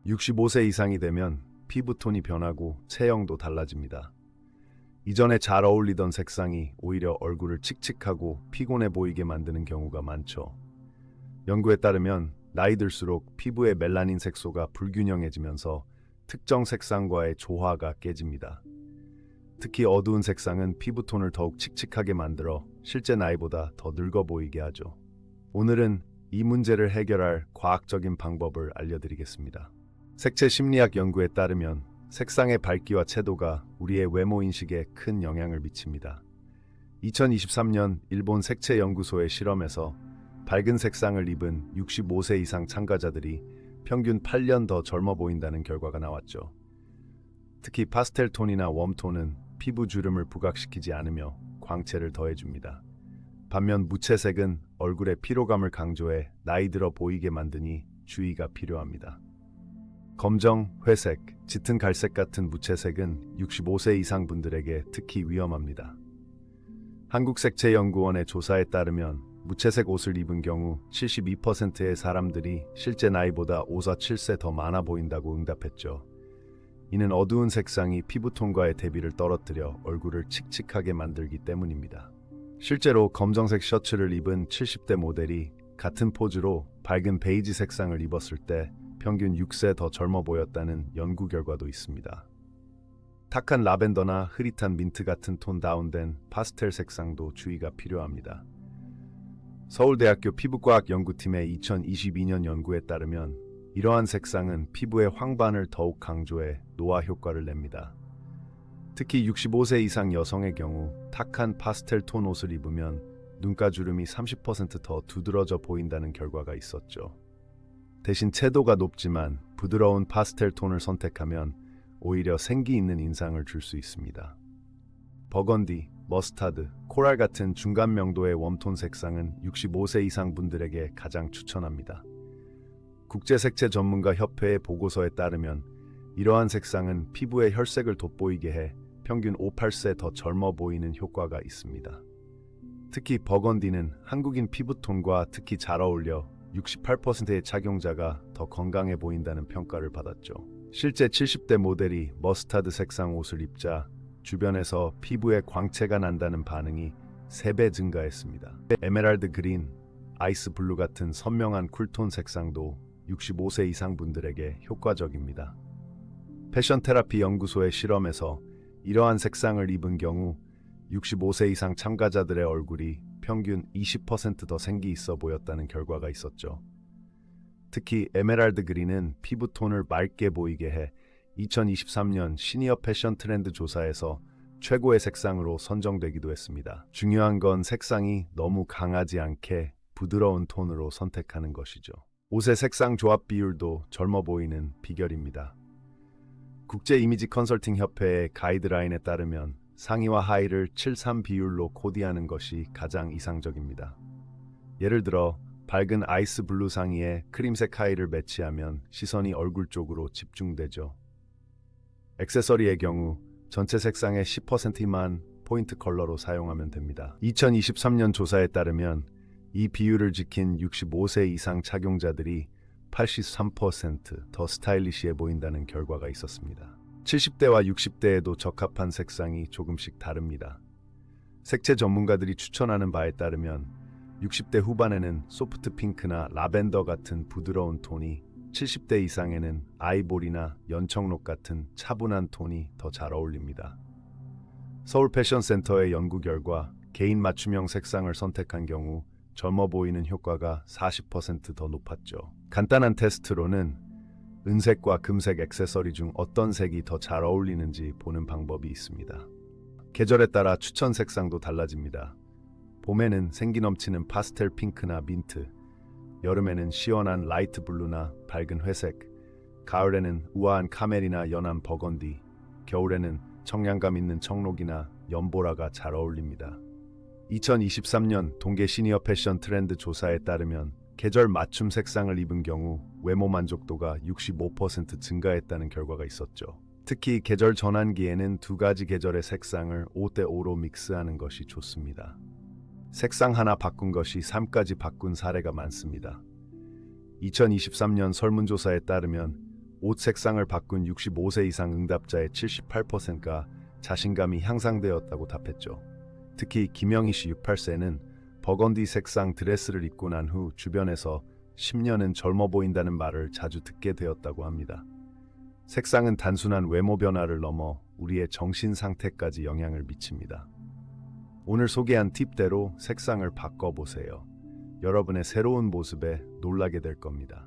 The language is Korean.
65세 이상이 되면 피부톤이 변하고 체형도 달라집니다. 이전에 잘 어울리던 색상이 오히려 얼굴을 칙칙하고 피곤해 보이게 만드는 경우가 많죠. 연구에 따르면 나이 들수록 피부의 멜라닌 색소가 불균형해지면서 특정 색상과의 조화가 깨집니다. 특히 어두운 색상은 피부톤을 더욱 칙칙하게 만들어 실제 나이보다 더 늙어 보이게 하죠. 오늘은 이 문제를 해결할 과학적인 방법을 알려드리겠습니다. 색채 심리학 연구에 따르면 색상의 밝기와 채도가 우리의 외모 인식에 큰 영향을 미칩니다. 2023년 일본 색채 연구소의 실험에서 밝은 색상을 입은 65세 이상 참가자들이 평균 8년 더 젊어 보인다는 결과가 나왔죠. 특히 파스텔 톤이나 웜톤은 피부 주름을 부각시키지 않으며 광채를 더해줍니다. 반면 무채색은 얼굴의 피로감을 강조해 나이 들어 보이게 만드니 주의가 필요합니다. 검정, 회색, 짙은 갈색 같은 무채색은 65세 이상 분들에게 특히 위험합니다. 한국색채연구원의 조사에 따르면 무채색 옷을 입은 경우 72%의 사람들이 실제 나이보다 5-7세 더 많아 보인다고 응답했죠. 이는 어두운 색상이 피부톤과의 대비를 떨어뜨려 얼굴을 칙칙하게 만들기 때문입니다. 실제로 검정색 셔츠를 입은 70대 모델이 같은 포즈로 밝은 베이지 색상을 입었을 때 평균 6세 더 젊어 보였다는 연구 결과도 있습니다. 탁한 라벤더나 흐릿한 민트 같은 톤 다운된 파스텔 색상도 주의가 필요합니다. 서울대학교 피부과학 연구팀의 2022년 연구에 따르면 이러한 색상은 피부의 황반을 더욱 강조해 노화 효과를 냅니다. 특히 65세 이상 여성의 경우 탁한 파스텔 톤 옷을 입으면 눈가 주름이 30% 더 두드러져 보인다는 결과가 있었죠. 대신 채도가 높지만 부드러운 파스텔 톤을 선택하면 오히려 생기 있는 인상을 줄 수 있습니다. 버건디, 머스타드, 코랄 같은 중간 명도의 웜톤 색상은 65세 이상 분들에게 가장 추천합니다. 국제색채 전문가 협회의 보고서에 따르면 이러한 색상은 피부의 혈색을 돋보이게 해 평균 5-8세 더 젊어 보이는 효과가 있습니다. 특히 버건디는 한국인 피부톤과 특히 잘 어울려 68%의 착용자가 더 건강해 보인다는 평가를 받았죠. 실제 70대 모델이 머스타드 색상 옷을 입자 주변에서 피부에 광채가 난다는 반응이 3배 증가했습니다. 에메랄드 그린, 아이스 블루 같은 선명한 쿨톤 색상도 65세 이상 분들에게 효과적입니다. 패션 테라피 연구소의 실험에서 이러한 색상을 입은 경우 65세 이상 참가자들의 얼굴이 평균 20%더 생기 있어 보였다는 결과가 있었죠. 특히 에메랄드 그린은 피부톤을 맑게 보이게 해 2023년 시니어 패션 트렌드 조사에서 최고의 색상으로 선정되기도 했습니다. 중요한 건 색상이 너무 강하지 않게 부드러운 톤으로 선택하는 것이죠. 옷의 색상 조합 비율도 젊어 보이는 비결입니다. 국제 이미지 컨설팅 협회의 가이드라인에 따르면 상의와 하의를 7:3 비율로 코디하는 것이 가장 이상적입니다. 예를 들어 밝은 아이스 블루 상의에 크림색 하의를 매치하면 시선이 얼굴 쪽으로 집중되죠. 액세서리의 경우 전체 색상의 10%만 포인트 컬러로 사용하면 됩니다. 2023년 조사에 따르면 이 비율을 지킨 65세 이상 착용자들이 83%더 스타일리시해 보인다는 결과가 있었습니다. 70대와 60대에도 적합한 색상이 조금씩 다릅니다. 색채 전문가들이 추천하는 바에 따르면 60대 후반에는 소프트 핑크나 라벤더 같은 부드러운 톤이, 70대 이상에는 아이보리나 연청록 같은 차분한 톤이 더 잘 어울립니다. 서울 패션센터의 연구 결과 개인 맞춤형 색상을 선택한 경우 젊어 보이는 효과가 40%더 높았죠. 간단한 테스트로는 은색과 금색 액세서리 중 어떤 색이 더 잘 어울리는지 보는 방법이 있습니다. 계절에 따라 추천 색상도 달라집니다. 봄에는 생기 넘치는 파스텔 핑크나 민트, 여름에는 시원한 라이트 블루나 밝은 회색, 가을에는 우아한 카멜이나 연한 버건디, 겨울에는 청량감 있는 청록이나 연보라가 잘 어울립니다. 2023년 동계 시니어 패션 트렌드 조사에 따르면 계절 맞춤 색상을 입은 경우 외모 만족도가 65% 증가했다는 결과가 있었죠. 특히 계절 전환기에는 두 가지 계절의 색상을 5대5로 믹스하는 것이 좋습니다. 색상 하나 바꾼 것이 3까지 바꾼 사례가 많습니다. 2023년 설문조사에 따르면 옷 색상을 바꾼 65세 이상 응답자의 78%가 자신감이 향상되었다고 답했죠. 특히 김영희 씨 68세는 버건디 색상 드레스를 입고 난 후 주변에서 10년은 젊어 보인다는 말을 자주 듣게 되었다고 합니다. 색상은 단순한 외모 변화를 넘어 우리의 정신 상태까지 영향을 미칩니다. 오늘 소개한 팁대로 색상을 바꿔보세요. 여러분의 새로운 모습에 놀라게 될 겁니다.